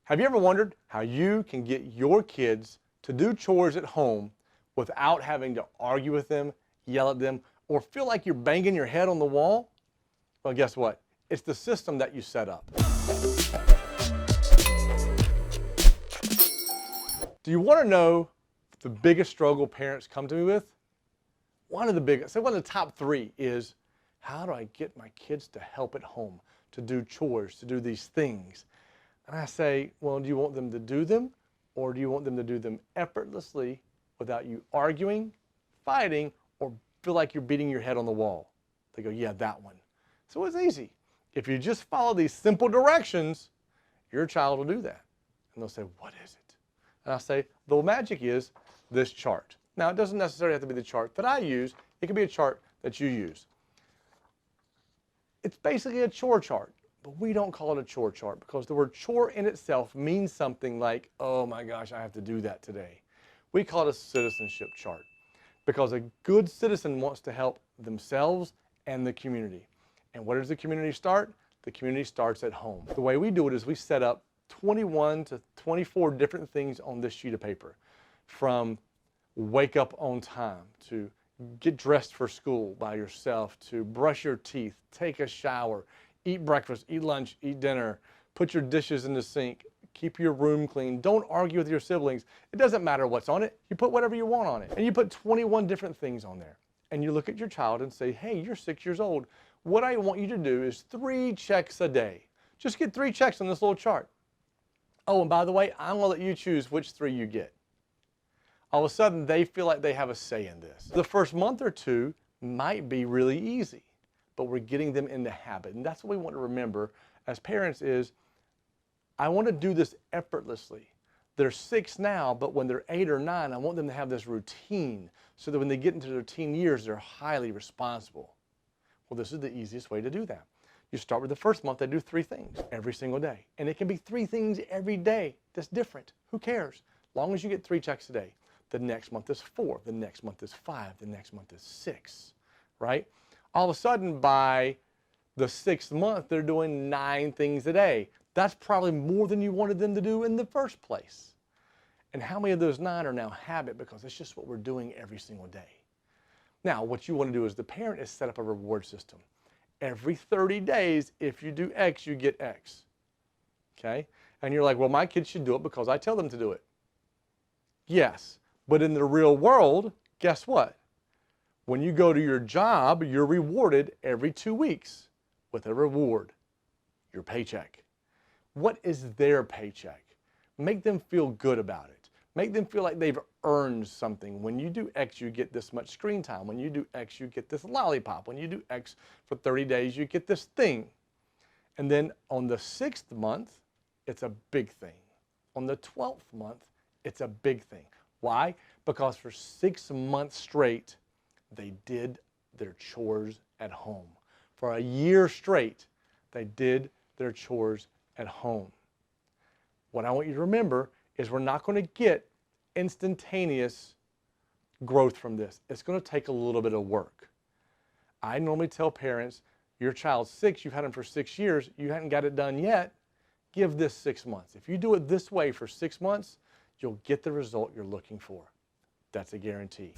Have you ever wondered how you can get your kids to do chores at home without having to argue with them, yell at them, or feel like you're banging your head on the wall? Well, guess what? It's the system that you set up. Do you want to know the biggest struggle parents come to me with? One of the top three is, how do I get my kids to help at home, to do chores, to do these things? And I say, well, do you want them to do them, or do you want them to do them effortlessly without you arguing, fighting, or feel like you're beating your head on the wall? They go, yeah, that one. So it's easy. If you just follow these simple directions, your child will do that. And they'll say, what is it? And I'll say, the magic is this chart. Now, it doesn't necessarily have to be the chart that I use. It can be a chart that you use. It's basically a chore chart, but we don't call it a chore chart because the word chore in itself means something like, oh my gosh, I have to do that today. We call it a citizenship chart because a good citizen wants to help themselves and the community. And where does the community start? The community starts at home. The way we do it is we set up 21 to 24 different things on this sheet of paper, from wake up on time, to get dressed for school by yourself, to brush your teeth, take a shower, eat breakfast, eat lunch, eat dinner, put your dishes in the sink, keep your room clean, don't argue with your siblings. It doesn't matter what's on it. You put whatever you want on it. And you put 21 different things on there. And you look at your child and say, hey, you're 6 years old. What I want you to do is 3 checks a day. Just get 3 checks on this little chart. Oh, and by the way, I'm gonna let you choose which 3 you get. All of a sudden, they feel like they have a say in this. The first month or two might be really easy, but we're getting them in the habit. And that's what we want to remember as parents is, I want to do this effortlessly. They're 6 now, but when they're 8 or 9, I want them to have this routine so that when they get into their teen years, they're highly responsible. Well, this is the easiest way to do that. You start with the first month, they do 3 things every single day. And it can be 3 things every day that's different. Who cares? As long as you get 3 checks a day. The next month is 4, the next month is 5, the next month is 6, right? All of a sudden, by the 6th month, they're doing 9 things a day. That's probably more than you wanted them to do in the first place. And how many of those 9 are now habit because it's just what we're doing every single day? Now, what you want to do as the parent is set up a reward system. Every 30 days, if you do X, you get X, okay? And you're like, well, my kids should do it because I tell them to do it. Yes. But in the real world, guess what? When you go to your job, you're rewarded every 2 weeks with a reward, your paycheck. What is their paycheck? Make them feel good about it. Make them feel like they've earned something. When you do X, you get this much screen time. When you do X, you get this lollipop. When you do X for 30 days, you get this thing. And then on the 6th month, it's a big thing. On the 12th month, it's a big thing. Why? Because for 6 months straight, they did their chores at home. For a year straight, they did their chores at home. What I want you to remember is we're not going to get instantaneous growth from this. It's going to take a little bit of work. I normally tell parents, your child's 6, you've had them for 6 years, you haven't got it done yet, give this 6 months. If you do it this way for 6 months, you'll get the result you're looking for. That's a guarantee.